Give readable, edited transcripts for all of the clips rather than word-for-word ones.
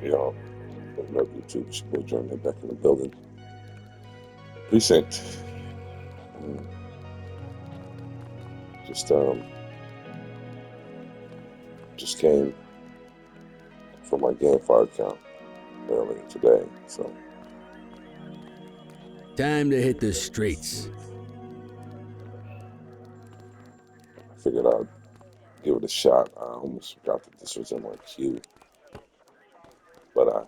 Yo, love YouTube. It's your boy Jeremy back in the building. Precinct. Mm, Just just came from my game fire account earlier today, so Time to hit the streets. I figured I'd give it a shot. I almost forgot that this was in my queue, but I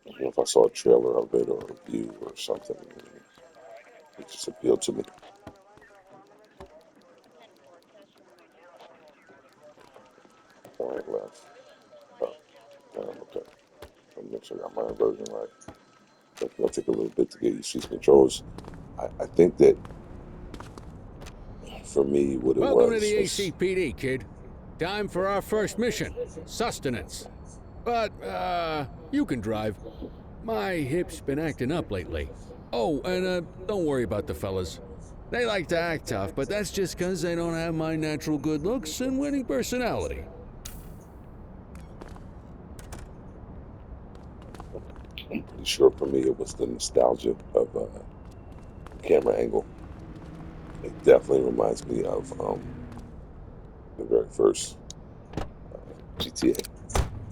don't know if I saw a trailer of it or a review or something. It just appealed to me. Point left. Oh, okay. Let me make sure I got my inversion right. It'll take a little bit to get used to these controls. I think that for me, what it Welcome to was the was ACPD, kid. Time for our first mission, sustenance. But, you can drive. My hip's been acting up lately. Oh, and, don't worry about the fellas. They like to act tough, but that's just 'cause they don't have my natural good looks and winning personality. I'm pretty sure for me it was the nostalgia of the camera angle. It definitely reminds me of the very first GTA.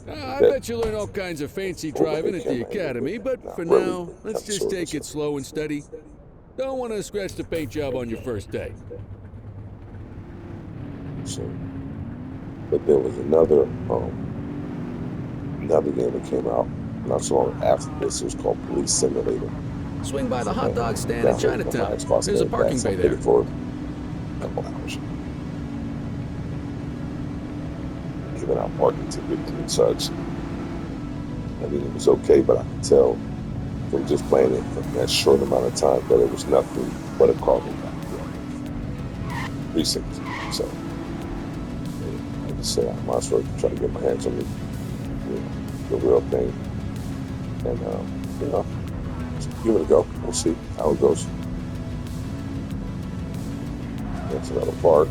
I That bet you learn all kinds of fancy overhead driving at the camera angle, academy, but not for really, now, but let's kind of just sort of. take it slow and steady. Don't want to scratch the paint job on your first day. So, but there was another game that came out not so long after this. It was called Police Simulator. Swing by the hot And dog stand in downloaded it on my Chinatown. Xbox There's a Game parking Pass. I bay played there. it for a couple hours. Giving out parking tickets and such. I mean, it was okay, but I could tell from just playing it for that short amount of time that it was nothing but a carbon copy of Precinct. So I just said I might as well try to get my hands on the real thing, and just give it a go. We'll see how it goes. That's another part.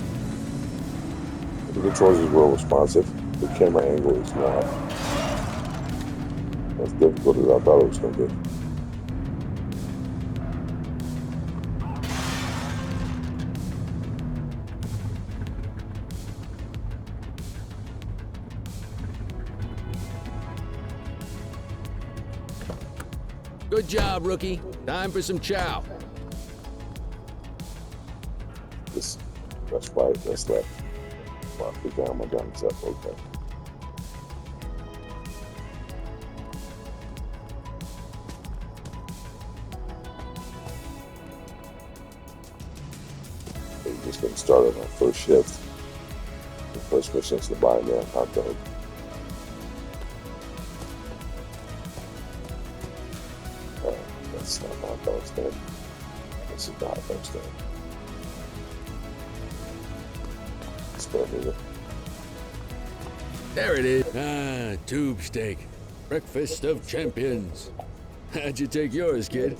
The controls is real responsive. The camera angle is not as difficult as I thought it was going to be. Good job, rookie. Time for some chow. That's right, that's left. Well, I down my guns up, okay. We're just getting started on first shift. The first mission is to buy a man hot dog. That's not a hot dog stand. This is the hot dog stand. There it is. Ah, tube steak. Breakfast of champions. How'd you take yours, kid?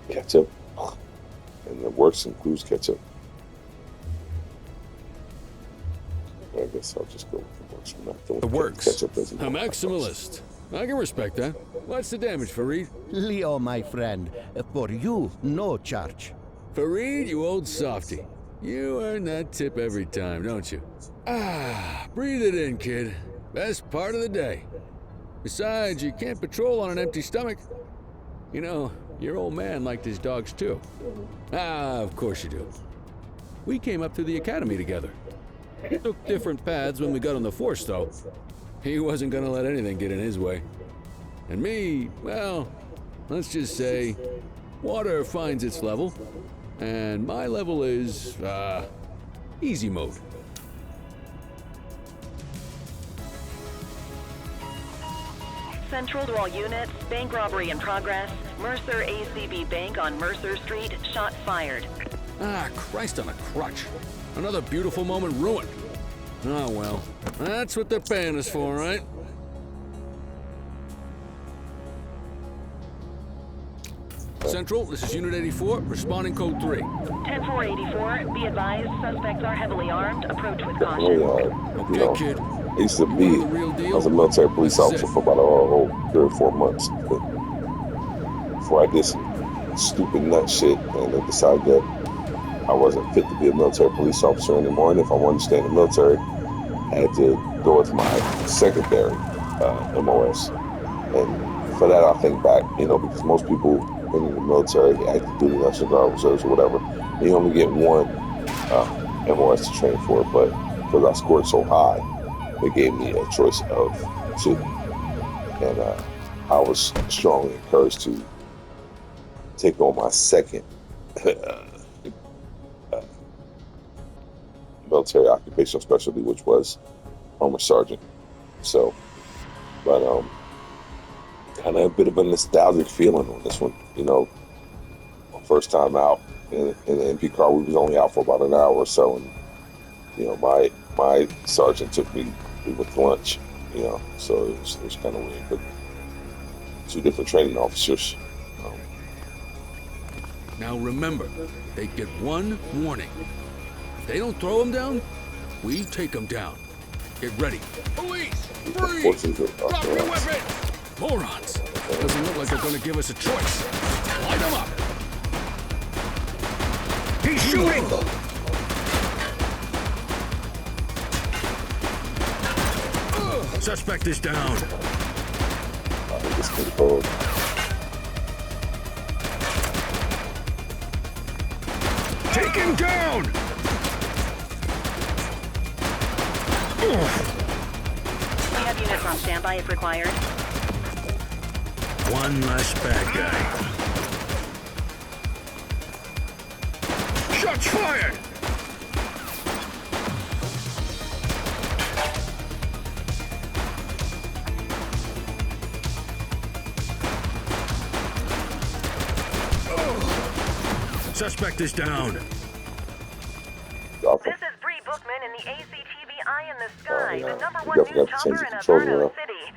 Ketchup. And the works includes ketchup. I guess I'll just go with the works from that. The works. Ketchup doesn't. A maximalist. I can respect that. What's the damage, Fareed? Leo, my friend, for you, no charge. Fareed, you old softy. You earn that tip every time, don't you? Ah, breathe it in, kid. Best part of the day. Besides, you can't patrol on an empty stomach. You know, your old man liked his dogs too. Ah, of course you do. We came up through the academy together. Took different paths when we got on the force, though. He wasn't gonna let anything get in his way. And me, well, let's just say, water finds its level, and my level is, easy mode. Central to all units, bank robbery in progress. Mercer ACB Bank on Mercer Street, shots fired. Ah, Christ on a crutch. Another beautiful moment ruined. Oh well, that's what they're paying us for, right? Central, this is Unit 84, responding code 3. 10-484, be advised, suspects are heavily armed. Approach with Definitely, caution. you know, Okay, kid. I used to You be, want the real I deal? was a military police This is officer it. for about a whole 3 or 4 months. But before I did some stupid nut shit, and they decided that I wasn't fit to be a military police officer anymore. And if I wanted to stay in the military, I had to go with my secondary MOS. And for that, I think back, you know, because most people in the military, active duty, National Guard, reserves, or whatever, you only get one MOS to train for. But because I scored so high, they gave me a choice of 2. And I was strongly encouraged to take on my second military occupational specialty, which was armor sergeant. So, but kind of a bit of a nostalgic feeling on this one. You know, my first time out in the MP car, we was only out for about an hour or so, and you know, my sergeant took me. We went to lunch. You know, so it was kind of weird, but 2 different training officers. Now remember, they get 1 warning. If they don't throw them down, we take them down. Get ready. Police! Freeze! Forces of Drop your weapon! Morons! Doesn't look like they're gonna give us a choice. Light them up! He's shooting! Suspect is down. This control. Take him down! We have units on standby if required. One less bad guy. Shots fired! Suspect is down. This is Bree Bookman in the ACTV Eye in the Sky, the #1 news chopper in Alberta City.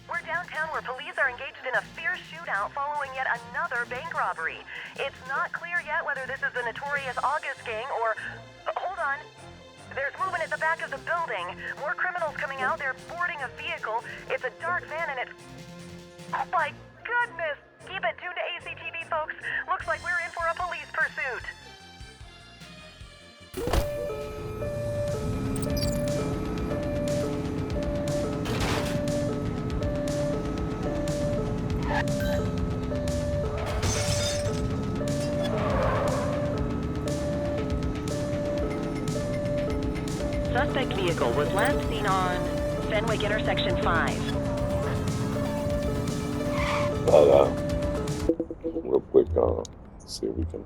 We're downtown where police are engaged in a fierce shootout following yet another bank robbery. It's not clear yet whether this is the notorious August gang or... hold on. There's movement at the back of the building. More criminals coming out. They're boarding a vehicle. It's a dark van and it's... oh my goodness! Keep it tuned to ACTV, folks. Looks like we're in for a police pursuit. Suspect vehicle was last seen on Fenwick Intersection 5. But real quick, see if we can.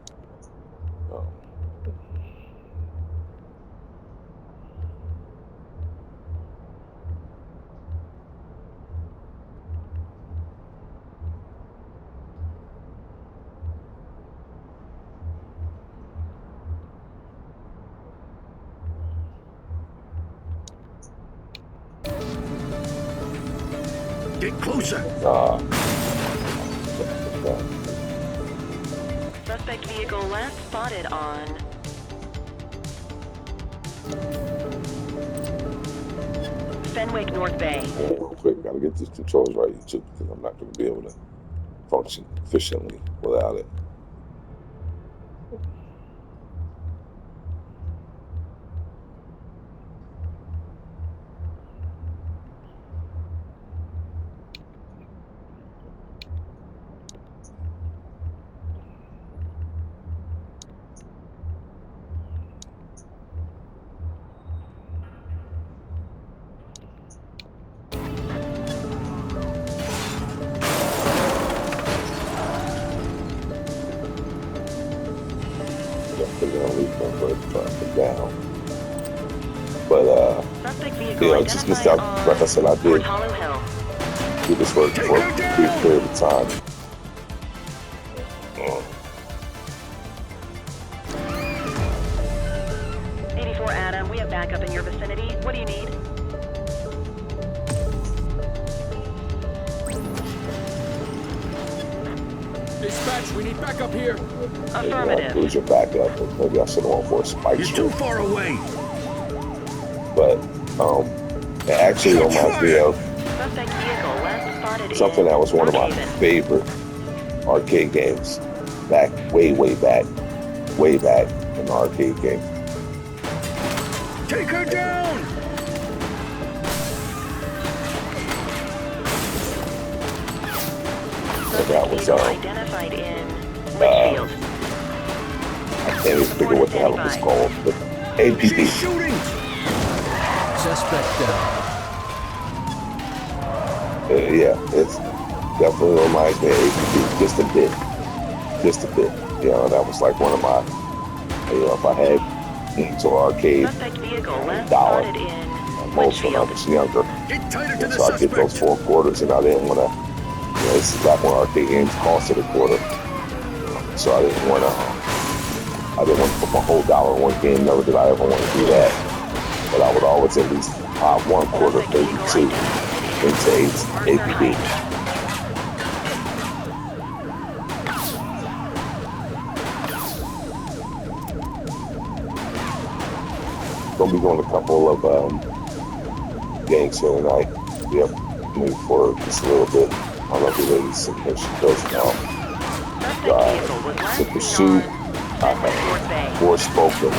Get closer. Suspect vehicle last spotted on Fenwick North Bay. Yeah, real quick, gotta get these controls right too, because I'm not gonna be able to function efficiently without it. Down. But you know, just missed out. Like I said, I did do this work for a brief period of time. 84 Adam, we have backup in your vicinity. What do you need? It's Dispatch, we need backup here. Affirmative. Cruiser backup, but maybe I should have went for a spike You're strip. too far away. But it actually reminds me of Suspect vehicle last spotted something that was one of my Brookhaven. favorite arcade games back, way back in the arcade game. Take her down. And that was Identified in Litchfield. I can't even figure what the hell it was called, but APD. She's shooting. Suspect down. Yeah, it's definitely reminds me of APD just a bit. You know, that was like one of my, you know, if I had to arcade Suspect vehicle last dollar spotted in most when I Litchfield. was younger. Get tighter to And the so I get those suspect. 4 quarters, and I didn't want to. You know, this is back when arcade games costed a quarter, so I didn't want to put my whole dollar in one game. Never did I ever want to do that. But I would always at least pop 1 quarter, maybe 2, into APD. Gonna be doing a couple of games here tonight. Yep, maybe for just a little bit. I don't know if the ladies and if she goes now. The Pursuit, I have Forspoken,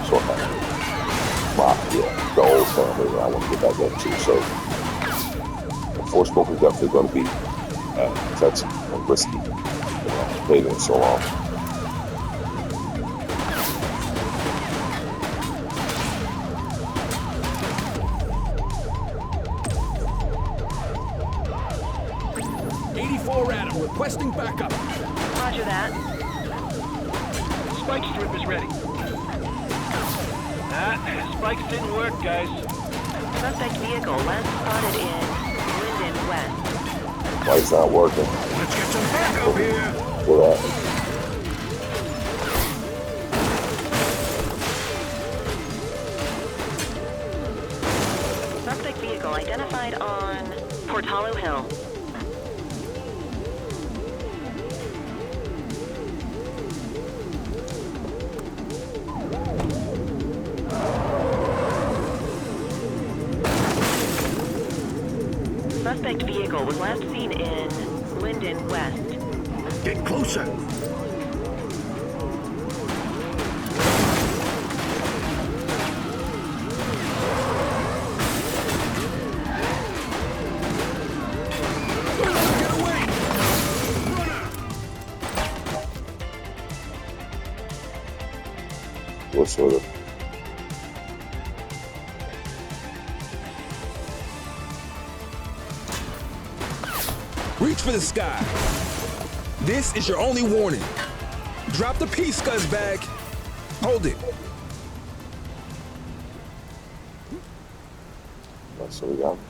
so I have the old family that I want to get back into. So Forspoken is definitely going to be touchy and risky. I played it so long. Requesting backup. Roger that. Spike strip is ready. Spikes didn't work, guys. Suspect vehicle last spotted in Linden West. Why it's not working? Let's get some backup here. For that. Suspect vehicle identified on Portalo Hill. Suspect vehicle was last seen in Linden West. Get closer. Get away! What sort of? Reach for the sky. This is your only warning. Drop the piece, scuzzbag. Hold it. So we got him.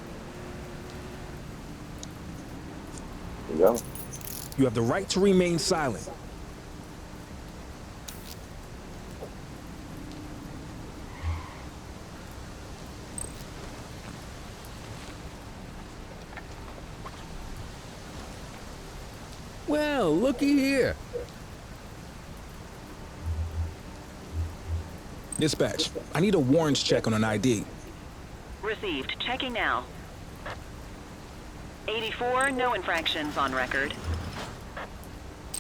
We got him. You have the right to remain silent. Well, looky here. Dispatch, I need a warrants check on an ID. Received. Checking now. 84, no infractions on record.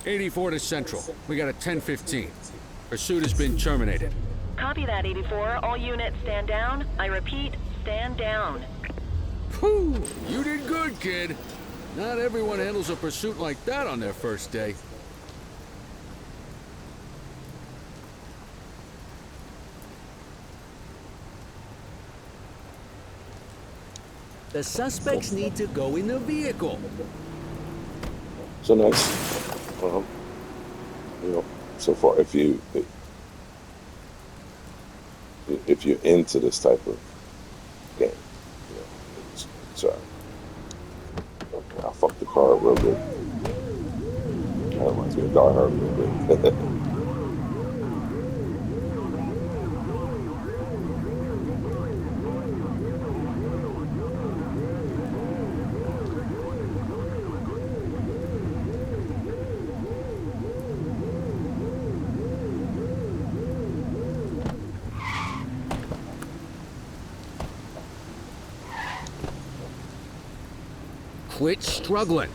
84 to Central. We got a 10-15. Pursuit has been terminated. Copy that, 84. All units stand down. I repeat, stand down. Whew, you did good, kid. Not everyone handles a pursuit like that on their first day. The suspects need to go in the vehicle. So nice. You know, so far, if you're into this type of game, you know, it's I fucked the car up real good. That reminds me of Die Hard real good. quit struggling.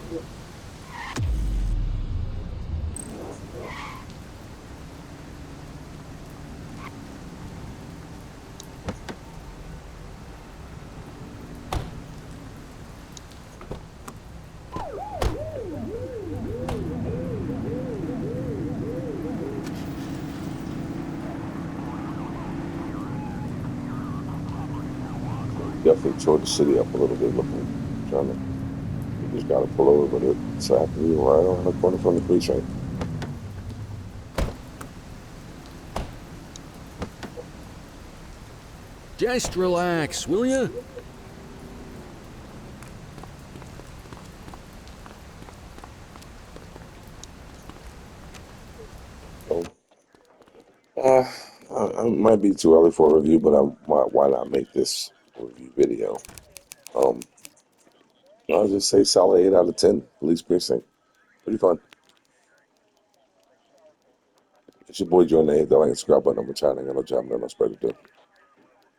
Definitely tore the city up a little bit looking, trying to, you just gotta pull over, but it's happening right around the corner from the precinct. Just relax, will ya? So, it might be too early for a review, but why not make this review video? I'll just say solid 8 out of 10. Police Precinct. Pretty fun. It's your boy Joe Nate. That like and subscribe button. I'm trying to get no job, no spread to do.